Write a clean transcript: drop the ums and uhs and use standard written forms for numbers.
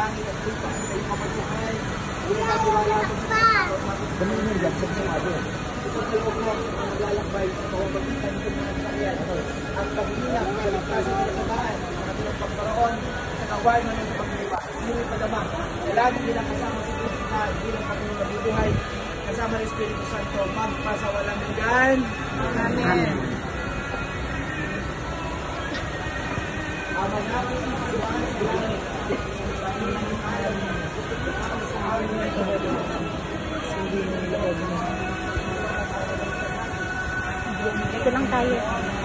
langit at lupa sa kayong kapagbuhay. Hindi na tiwala ito sa pagkakot. Ganun yun dyan, sa mga ito kayo po ang naglalakbay sa pagpagitan ng mga sakyan. Ang paghinap ng kaligtasan nila sa bahay, sa kanilang pagkaroon, sa kaway na ng paglipa. Hindi padama. Lagi nilang kasama si Kristo na bilang Panginoon na bubuhay. Kasama ng Espiritu Santo, magpasawalang hanggan. Amen. Amen. Ito lang tayo.